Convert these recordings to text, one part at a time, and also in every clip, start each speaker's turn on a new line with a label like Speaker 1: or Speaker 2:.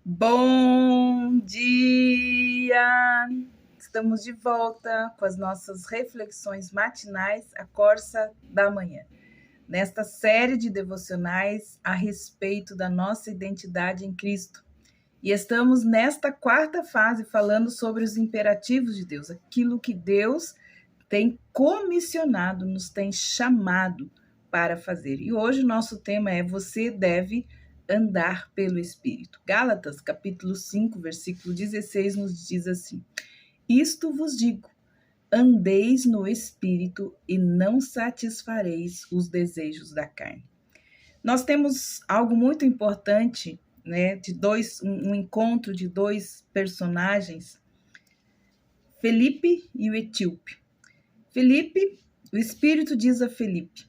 Speaker 1: Bom dia! Estamos de volta com as nossas reflexões matinais, a Corsa da Manhã. Nesta série de devocionais a respeito da nossa identidade em Cristo. E estamos nesta quarta fase falando sobre os imperativos de Deus, aquilo que Deus tem comissionado, nos tem chamado para fazer. E hoje o nosso tema é: você deve andar pelo Espírito. Gálatas, capítulo 5, versículo 16, nos diz assim: isto vos digo, andeis no Espírito e não satisfareis os desejos da carne. Nós temos algo muito importante, né, um encontro de dois personagens, Felipe e o etíope. Felipe, o Espírito diz a Felipe: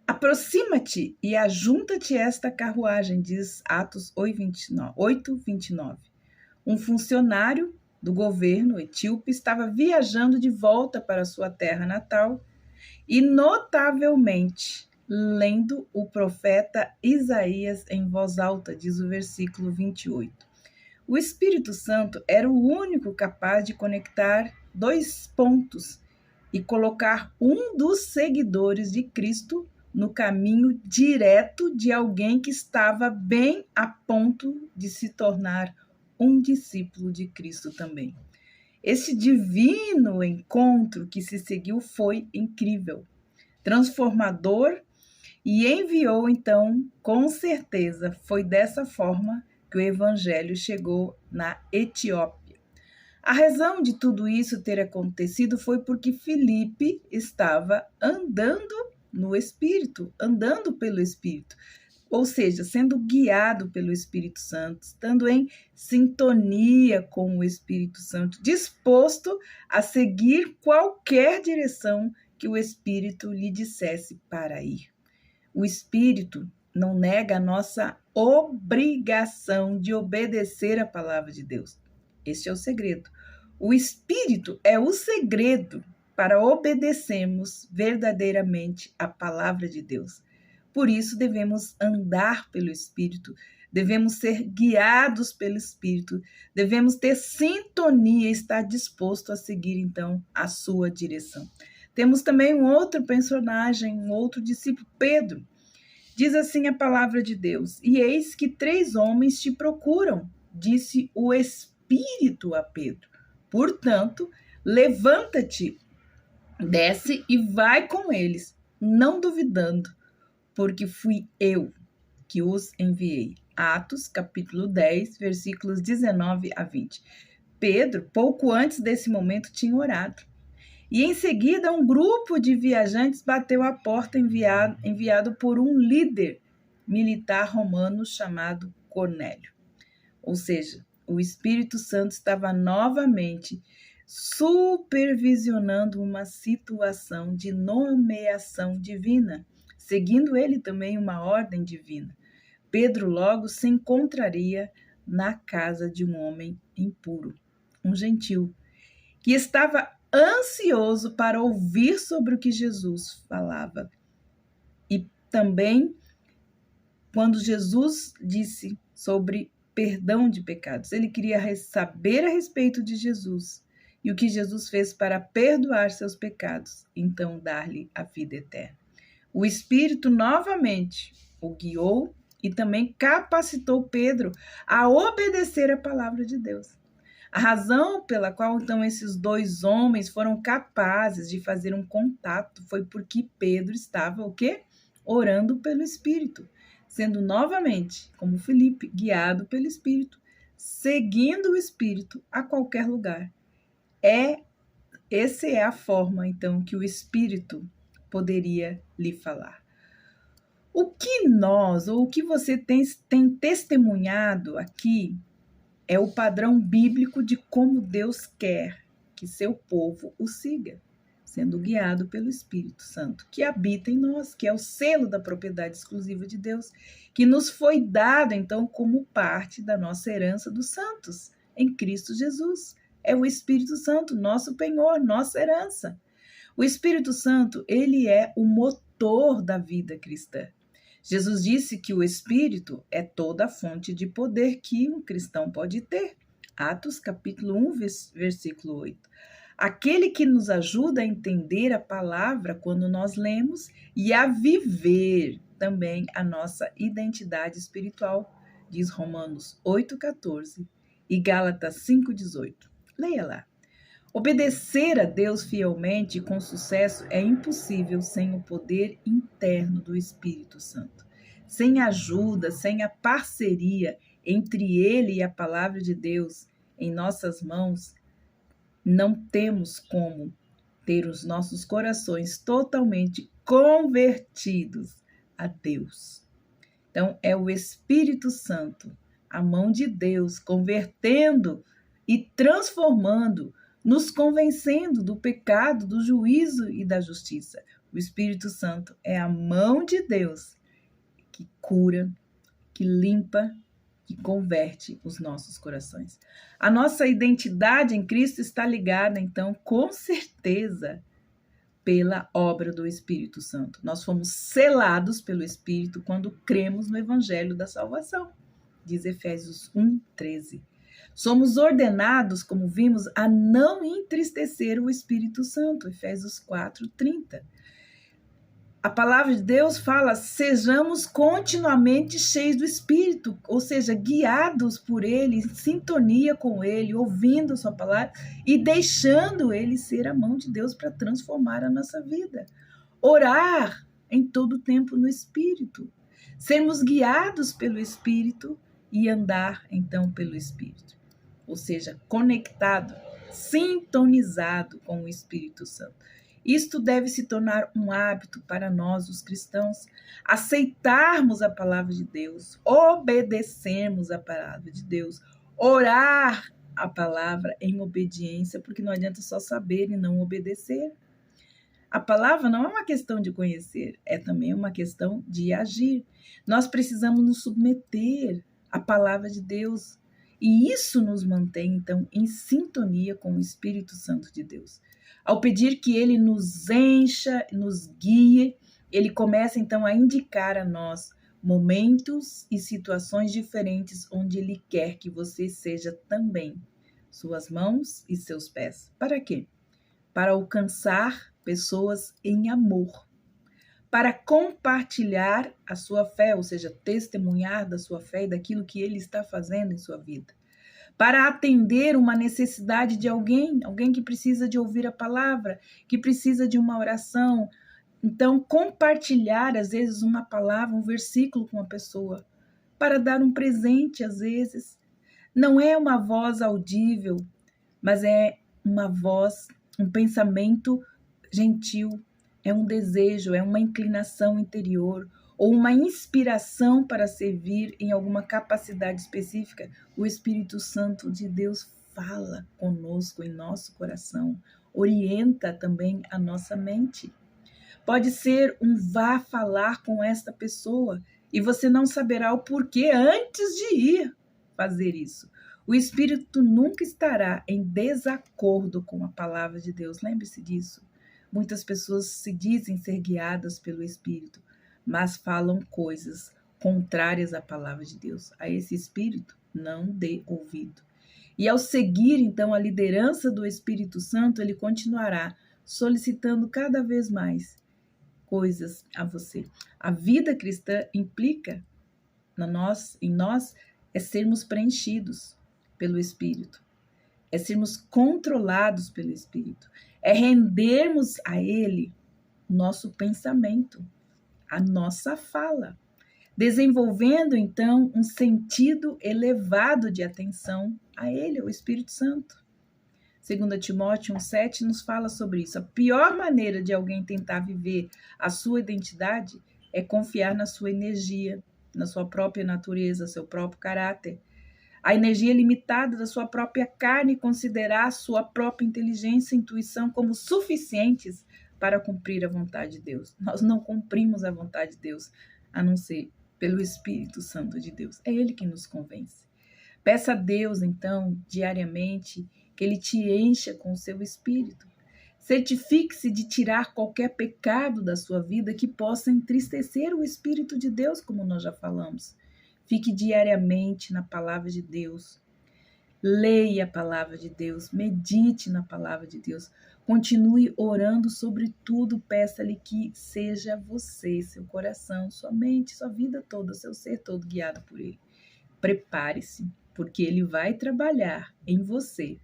Speaker 1: aproxima-te e ajunta-te esta carruagem, diz Atos 8:29. Um funcionário do governo etíope estava viajando de volta para sua terra natal e, notavelmente, lendo o profeta Isaías em voz alta, diz o versículo 28. O Espírito Santo era o único capaz de conectar dois pontos e colocar um dos seguidores de Cristo no caminho direto de alguém que estava bem a ponto de se tornar um discípulo de Cristo também. Esse divino encontro que se seguiu foi incrível, transformador, e enviou então, com certeza, foi dessa forma que o evangelho chegou na Etiópia. A razão de tudo isso ter acontecido foi porque Felipe estava andando no Espírito, andando pelo Espírito, ou seja, sendo guiado pelo Espírito Santo, estando em sintonia com o Espírito Santo, disposto a seguir qualquer direção que o Espírito lhe dissesse para ir. O Espírito não nega a nossa obrigação de obedecer a palavra de Deus. Este é o segredo. O Espírito é o segredo para obedecermos verdadeiramente a palavra de Deus. Por isso devemos andar pelo Espírito, devemos ser guiados pelo Espírito, devemos ter sintonia e estar disposto a seguir então a sua direção. Temos também um outro personagem, um outro discípulo, Pedro. Diz assim a palavra de Deus: e eis que 3 homens te procuram, disse o Espírito a Pedro. Portanto, levanta-te, desce e vai com eles, não duvidando, porque fui eu que os enviei. Atos, capítulo 10, versículos 19 a 20. Pedro, pouco antes desse momento, tinha orado. E em seguida, um grupo de viajantes bateu à porta enviado por um líder militar romano chamado Cornélio. Ou seja, o Espírito Santo estava novamente supervisionando uma situação de nomeação divina, seguindo ele também uma ordem divina. Pedro logo se encontraria na casa de um homem impuro, um gentil, que estava ansioso para ouvir sobre o que Jesus falava. E também, quando Jesus disse sobre perdão de pecados, ele queria saber a respeito de Jesus e o que Jesus fez para perdoar seus pecados, então dar-lhe a vida eterna. O Espírito novamente o guiou e também capacitou Pedro a obedecer a palavra de Deus. A razão pela qual, então, esses 2 homens foram capazes de fazer um contato foi porque Pedro estava, o quê? Orando pelo Espírito, sendo novamente, como Felipe, guiado pelo Espírito, seguindo o Espírito a qualquer lugar. Essa é a forma, então, que o Espírito poderia lhe falar. O que nós, ou o que você tem testemunhado aqui, é o padrão bíblico de como Deus quer que seu povo o siga, sendo guiado pelo Espírito Santo, que habita em nós, que é o selo da propriedade exclusiva de Deus, que nos foi dado, então, como parte da nossa herança dos santos, em Cristo Jesus. É o Espírito Santo, nosso penhor, nossa herança. O Espírito Santo, ele é o motor da vida cristã. Jesus disse que o Espírito é toda a fonte de poder que um cristão pode ter. Atos capítulo 1, versículo 8. Aquele que nos ajuda a entender a palavra quando nós lemos e a viver também a nossa identidade espiritual, diz Romanos 8,14 e Gálatas 5,18. Leia lá. Obedecer a Deus fielmente e com sucesso é impossível sem o poder interno do Espírito Santo. Sem a ajuda, sem a parceria entre Ele e a palavra de Deus em nossas mãos, não temos como ter os nossos corações totalmente convertidos a Deus. Então, é o Espírito Santo, a mão de Deus, convertendo e transformando, nos convencendo do pecado, do juízo e da justiça. O Espírito Santo é a mão de Deus que cura, que limpa, que converte os nossos corações. A nossa identidade em Cristo está ligada, então, com certeza, pela obra do Espírito Santo. Nós fomos selados pelo Espírito quando cremos no Evangelho da Salvação, diz Efésios 1:13. Somos ordenados, como vimos, a não entristecer o Espírito Santo, Efésios 4:30. A palavra de Deus fala, sejamos continuamente cheios do Espírito, ou seja, guiados por Ele, em sintonia com Ele, ouvindo sua palavra e deixando Ele ser a mão de Deus para transformar a nossa vida. Orar em todo tempo no Espírito, sermos guiados pelo Espírito e andar então pelo Espírito, ou seja, conectado, sintonizado com o Espírito Santo. Isto deve se tornar um hábito para nós, os cristãos, aceitarmos a palavra de Deus, obedecermos a palavra de Deus, orar a palavra em obediência, porque não adianta só saber e não obedecer. A palavra não é uma questão de conhecer, é também uma questão de agir. Nós precisamos nos submeter à palavra de Deus, e isso nos mantém, então, em sintonia com o Espírito Santo de Deus. Ao pedir que Ele nos encha, nos guie, Ele começa, então, a indicar a nós momentos e situações diferentes onde Ele quer que você seja também, suas mãos e seus pés. Para quê? Para alcançar pessoas em amor, para compartilhar a sua fé, ou seja, testemunhar da sua fé e daquilo que Ele está fazendo em sua vida, para atender uma necessidade de alguém que precisa de ouvir a palavra, que precisa de uma oração. Então, compartilhar, às vezes, uma palavra, um versículo com a pessoa, para dar um presente, às vezes. Não é uma voz audível, mas é uma voz, um pensamento gentil, é um desejo, é uma inclinação interior, ou uma inspiração para servir em alguma capacidade específica. O Espírito Santo de Deus fala conosco em nosso coração, orienta também a nossa mente. Pode ser um vá falar com esta pessoa e você não saberá o porquê antes de ir fazer isso. O Espírito nunca estará em desacordo com a palavra de Deus. Lembre-se disso. Muitas pessoas se dizem ser guiadas pelo Espírito, mas falam coisas contrárias à palavra de Deus. A esse Espírito, não dê ouvido. E ao seguir, então, a liderança do Espírito Santo, ele continuará solicitando cada vez mais coisas a você. A vida cristã implica em nós é sermos preenchidos pelo Espírito, é sermos controlados pelo Espírito, é rendermos a Ele o nosso pensamento, a nossa fala, desenvolvendo então um sentido elevado de atenção a Ele, ao Espírito Santo. 2 Timóteo 1,7 nos fala sobre isso. A pior maneira de alguém tentar viver a sua identidade é confiar na sua energia, na sua própria natureza, seu próprio caráter. A energia limitada da sua própria carne e considerar a sua própria inteligência e intuição como suficientes para cumprir a vontade de Deus. Nós não cumprimos a vontade de Deus, a não ser pelo Espírito Santo de Deus. É Ele que nos convence. Peça a Deus, então, diariamente, que Ele te encha com o seu Espírito. Certifique-se de tirar qualquer pecado da sua vida que possa entristecer o Espírito de Deus, como nós já falamos. Fique diariamente na palavra de Deus. Leia a palavra de Deus, medite na palavra de Deus. Continue orando sobre tudo, peça-lhe que seja você, seu coração, sua mente, sua vida toda, seu ser todo guiado por Ele. Prepare-se, porque Ele vai trabalhar em você,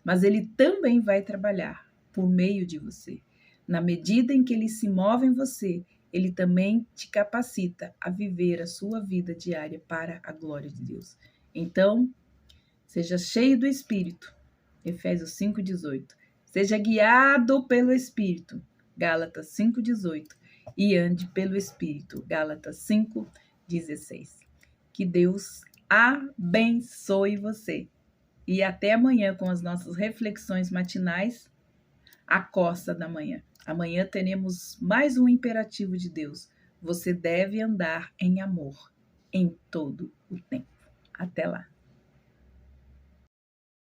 Speaker 1: mas Ele também vai trabalhar por meio de você. Na medida em que Ele se move em você, Ele também te capacita a viver a sua vida diária para a glória de Deus. Então, seja cheio do Espírito, Efésios 5,18. Seja guiado pelo Espírito, Gálatas 5,18. E ande pelo Espírito, Gálatas 5,16. Que Deus abençoe você. E até amanhã com as nossas reflexões matinais, a costa da manhã. Amanhã teremos mais um imperativo de Deus. Você deve andar em amor em todo o tempo. Até lá.